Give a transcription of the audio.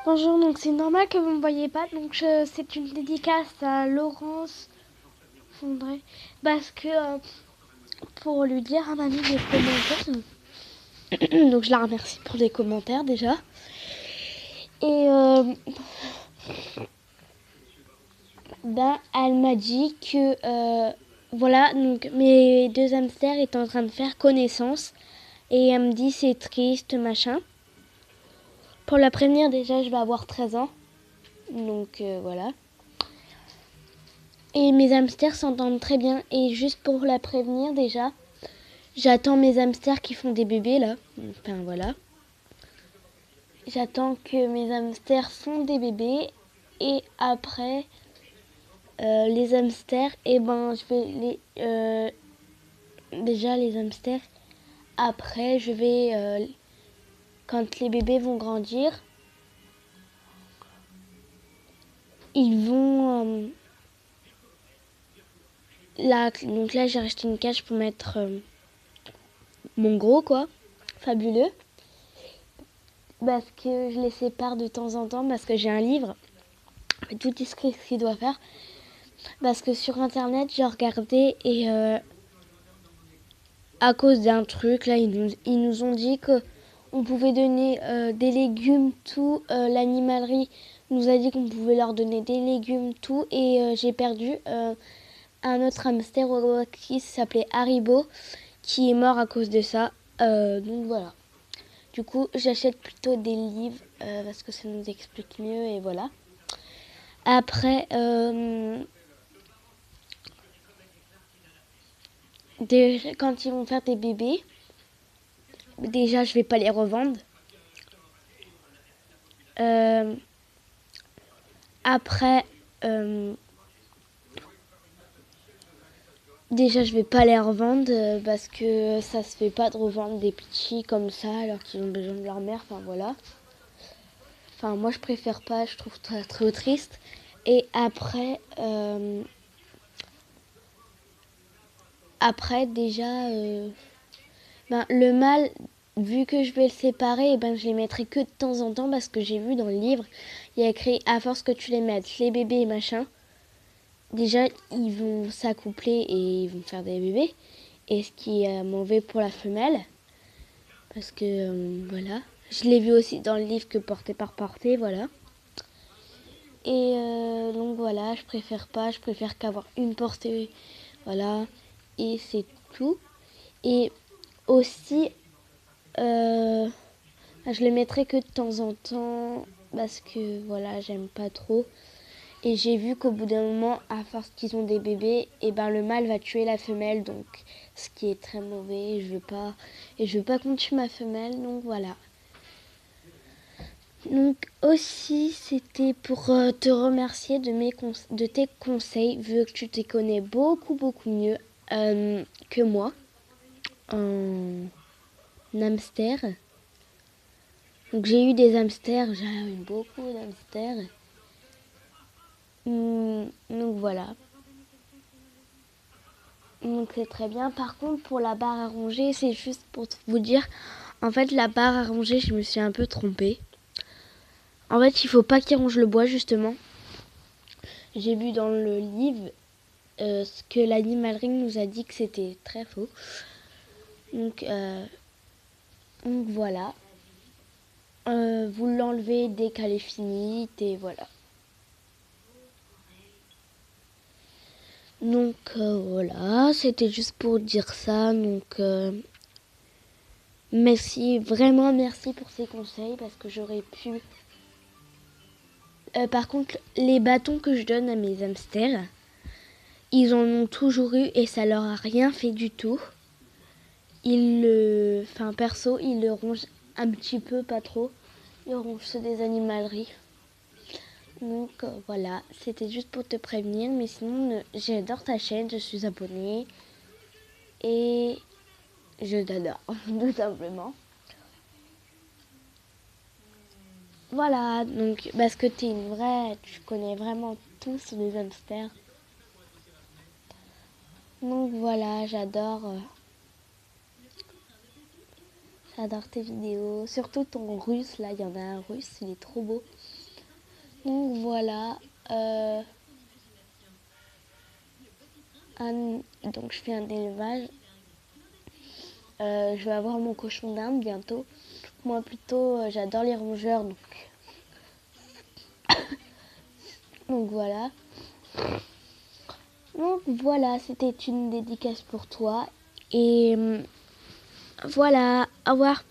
Bonjour, donc c'est normal que vous ne me voyez pas, donc c'est une dédicace à Laurence Fondré, parce que pour lui dire, elle m'a mis des commentaires, donc je la remercie pour les commentaires déjà. Et elle m'a dit que voilà, donc mes deux hamsters étaient en train de faire connaissance, et elle me dit c'est triste, machin. Pour la prévenir déjà, je vais avoir 13 ans, donc voilà. Et mes hamsters s'entendent très bien. Et juste pour la prévenir déjà, j'attends mes hamsters qui font des bébés là. Enfin voilà. J'attends que mes hamsters font des bébés. Et après, les hamsters, et ben je vais déjà les hamsters. Après, je vais quand les bébés vont grandir, ils vont là. Donc là, j'ai acheté une cage pour mettre mon gros quoi, fabuleux. Parce que je les sépare de temps en temps, parce que j'ai un livre, tout écrit ce qu'il doit faire. Parce que sur internet, j'ai regardé et à cause d'un truc, là, ils nous ont dit qu'on pouvait donner des légumes, tout. L'animalerie nous a dit qu'on pouvait leur donner des légumes, tout. Et j'ai perdu un autre hamster qui s'appelait Haribo, qui est mort à cause de ça. Donc voilà. Du coup, j'achète plutôt des livres parce que ça nous explique mieux et voilà. Après, quand ils vont faire des bébés, déjà je vais pas les revendre. Après, déjà je vais pas les revendre parce que ça se fait pas de revendre des petits comme ça alors qu'ils ont besoin de leur mère. Enfin voilà. Enfin moi je préfère pas, je trouve ça très triste. Et après déjà, le mâle, vu que je vais le séparer, je les mettrai que de temps en temps parce que j'ai vu dans le livre, il y a écrit à force que tu les mettes, les bébés et machin, déjà ils vont s'accoupler et ils vont faire des bébés. Et ce qui est mauvais pour la femelle, parce que voilà. Je l'ai vu aussi dans le livre que portée par portée, voilà. Et donc voilà, je préfère pas, je préfère qu'avoir une portée, voilà. Et c'est tout. Et aussi, je les mettrai que de temps en temps parce que voilà, j'aime pas trop. Et j'ai vu qu'au bout d'un moment, à force qu'ils ont des bébés, et le mâle va tuer la femelle, donc ce qui est très mauvais. Je veux pas qu'on tue ma femelle, donc voilà. Donc aussi, c'était pour te remercier de tes conseils, vu que tu te connais beaucoup mieux que moi en hamster. Donc j'ai eu des hamsters, j'ai eu beaucoup d'hamsters. Donc voilà. Donc c'est très bien. Par contre, pour la barre à ronger, c'est juste pour vous dire, en fait, la barre à ronger, je me suis un peu trompée. En fait, il faut pas qu'il ronge le bois, justement. J'ai vu dans le livre ce que l'animalerie nous a dit que c'était très faux. Donc voilà. Vous l'enlevez dès qu'elle est finie et voilà. Donc voilà, c'était juste pour dire ça. Donc merci, vraiment merci pour ces conseils parce que j'aurais pu... par contre, les bâtons que je donne à mes hamsters, ils en ont toujours eu et ça leur a rien fait du tout. Perso, ils le rongent un petit peu, pas trop. Ils rongent ceux des animaleries. Donc voilà, c'était juste pour te prévenir. Mais sinon, j'adore ta chaîne, je suis abonnée. Et je t'adore, tout simplement. Voilà, donc parce que t'es une vraie, tu connais vraiment tout sur les hamsters. Donc voilà, j'adore J'adore tes vidéos. Surtout ton russe, là, il y en a un russe, il est trop beau. Donc voilà. Donc je fais un élevage. Je vais avoir mon cochon d'Inde bientôt. Moi plutôt, j'adore les rongeurs, donc voilà. Donc voilà, c'était une dédicace pour toi. Et voilà, au revoir.